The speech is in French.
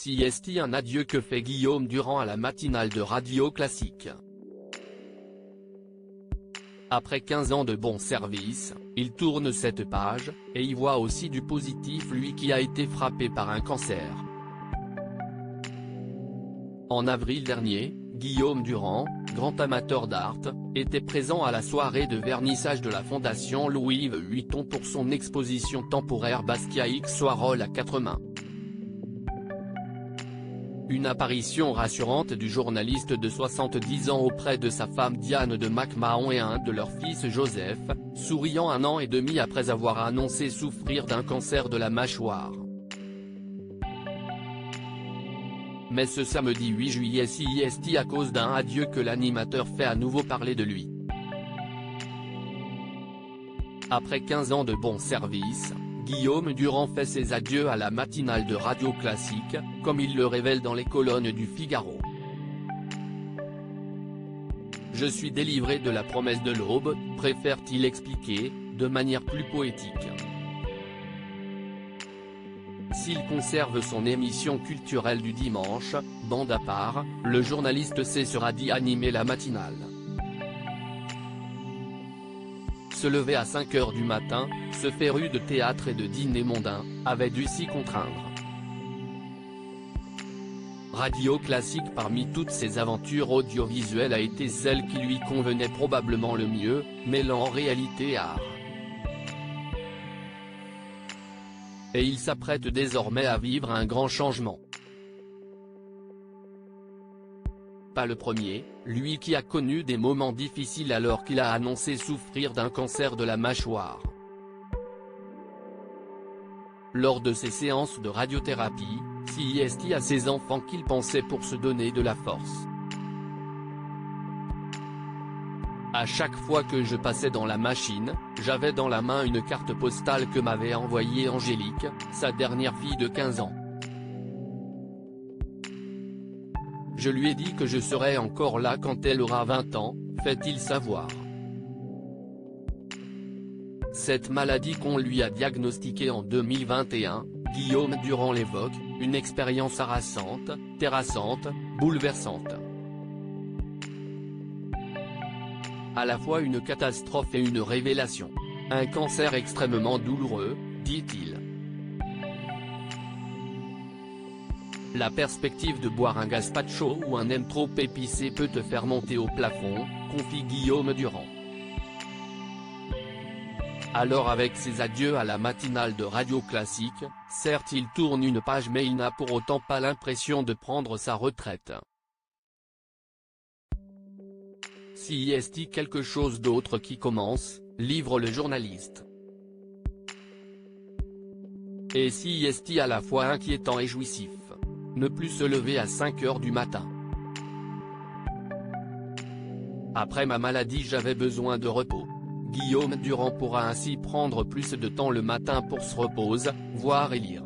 CIST, un adieu que fait Guillaume Durand à la matinale de Radio Classique. Après 15 ans de bon service, il tourne cette page, et y voit aussi du positif, lui qui a été frappé par un cancer. En avril dernier, Guillaume Durand, grand amateur d'art, était présent à la soirée de vernissage de la Fondation Louis Vuitton pour son exposition temporaire Basquiat X Warhol à 4 mains. Une apparition rassurante du journaliste de 70 ans auprès de sa femme Diane de McMahon et un de leurs fils Joseph, souriant 1 an et demi après avoir annoncé souffrir d'un cancer de la mâchoire. Mais ce samedi 8 juillet CIST, à cause d'un adieu que l'animateur fait à nouveau parler de lui. Après 15 ans de bon service, Guillaume Durand fait ses adieux à la matinale de Radio Classique, comme il le révèle dans les colonnes du Figaro. « Je suis délivré de la promesse de l'aube », préfère-t-il expliquer, de manière plus poétique. S'il conserve son émission culturelle du dimanche, bande à part, le journaliste cessera d'y animer la matinale. Se lever à 5 h du matin, ce féru de théâtre et de dîner mondain, avait dû s'y contraindre. Radio Classique, parmi toutes ses aventures audiovisuelles, a été celle qui lui convenait probablement le mieux, mêlant en réalité art. Et il s'apprête désormais à vivre un grand changement. Pas le premier, lui qui a connu des moments difficiles alors qu'il a annoncé souffrir d'un cancer de la mâchoire. Lors de ses séances de radiothérapie, CIST à ses enfants qu'il pensait pour se donner de la force. À chaque fois que je passais dans la machine, j'avais dans la main une carte postale que m'avait envoyée Angélique, sa dernière fille de 15 ans. Je lui ai dit que je serais encore là quand elle aura 20 ans, fait-il savoir. Cette maladie qu'on lui a diagnostiquée en 2021, Guillaume Durand l'évoque, une expérience harassante, terrassante, bouleversante. À la fois une catastrophe et une révélation. Un cancer extrêmement douloureux, dit-il. La perspective de boire un gazpacho ou un nem trop épicé peut te faire monter au plafond, confie Guillaume Durand. Alors avec ses adieux à la matinale de Radio Classique, certes il tourne une page mais il n'a pour autant pas l'impression de prendre sa retraite. CIST, quelque chose d'autre qui commence, livre le journaliste. Et CIST à la fois inquiétant et jouissif. Ne plus se lever à 5 h du matin. Après ma maladie j'avais besoin de repos. Guillaume Durand pourra ainsi prendre plus de temps le matin pour se reposer, voir et lire.